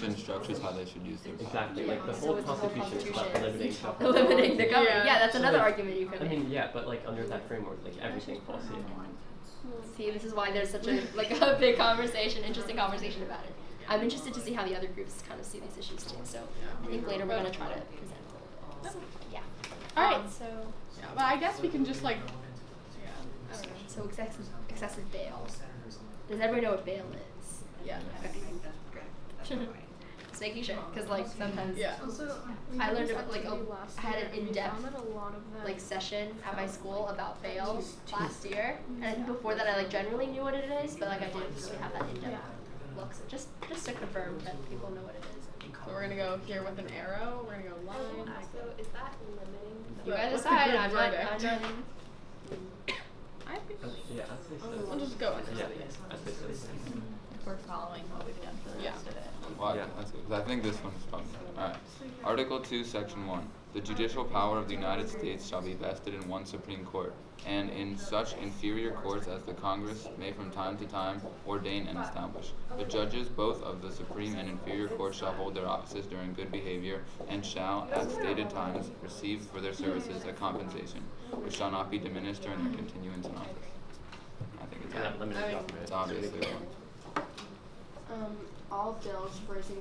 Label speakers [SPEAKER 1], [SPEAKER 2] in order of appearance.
[SPEAKER 1] Constitution structures how they should use their power.
[SPEAKER 2] Exactly, like the
[SPEAKER 3] So
[SPEAKER 2] whole
[SPEAKER 3] it's the whole
[SPEAKER 2] Constitution is about
[SPEAKER 3] Constitution.
[SPEAKER 2] limiting government.
[SPEAKER 3] Eliminating the government. Yeah, that's
[SPEAKER 2] So,
[SPEAKER 3] another
[SPEAKER 2] like,
[SPEAKER 3] argument you could
[SPEAKER 2] I
[SPEAKER 3] make.
[SPEAKER 2] mean, yeah, but like under that framework, like everything falls here.
[SPEAKER 3] See, this is why there's such a a big conversation, interesting conversation about it. I'm interested to see how the other groups kind of see these issues too. So I think later we're gonna try to present a little bit. So, yeah. All right. So
[SPEAKER 4] Yeah, but I guess we can just like.
[SPEAKER 3] I don't know. So excessive bail. Does everybody know what bail is?
[SPEAKER 4] Yeah.
[SPEAKER 3] Okay. Just making sure, because like sometimes
[SPEAKER 4] Yeah.
[SPEAKER 5] Also,
[SPEAKER 3] I learned about like I had an
[SPEAKER 5] and we
[SPEAKER 3] in-depth
[SPEAKER 5] found that a lot of them
[SPEAKER 3] like session at my school about bail last year, and I think before that I like generally knew what it is, but like I didn't really have that in-depth look. So just to confirm that people know what it is.
[SPEAKER 4] So we're gonna go here with an arrow. We're gonna go line.
[SPEAKER 6] So is that limiting?
[SPEAKER 3] You guys
[SPEAKER 4] What's the
[SPEAKER 3] decide.
[SPEAKER 4] group
[SPEAKER 3] I'm not.
[SPEAKER 4] verdict?
[SPEAKER 3] I'm
[SPEAKER 4] I think
[SPEAKER 2] Yeah, I'd say so.
[SPEAKER 4] we'll just go into
[SPEAKER 2] Yeah,
[SPEAKER 4] these.
[SPEAKER 2] I'd say so.
[SPEAKER 6] We're following what we've done for the
[SPEAKER 4] Yeah.
[SPEAKER 6] rest of it.
[SPEAKER 1] Well,
[SPEAKER 2] Yeah.
[SPEAKER 1] that's good, 'cause I think this one's fun. Alright. Article 2, Section 1. The judicial power of the United States shall be vested in one Supreme Court, and in such inferior courts as the Congress may from time to time ordain and establish. The judges both of the Supreme and inferior courts shall hold their offices during good behavior, and shall, at stated times, receive for their services a compensation, which shall not be diminished during their continuance in office. I think it's
[SPEAKER 2] Yeah, limited government.
[SPEAKER 1] It's obviously one.
[SPEAKER 3] all bills raising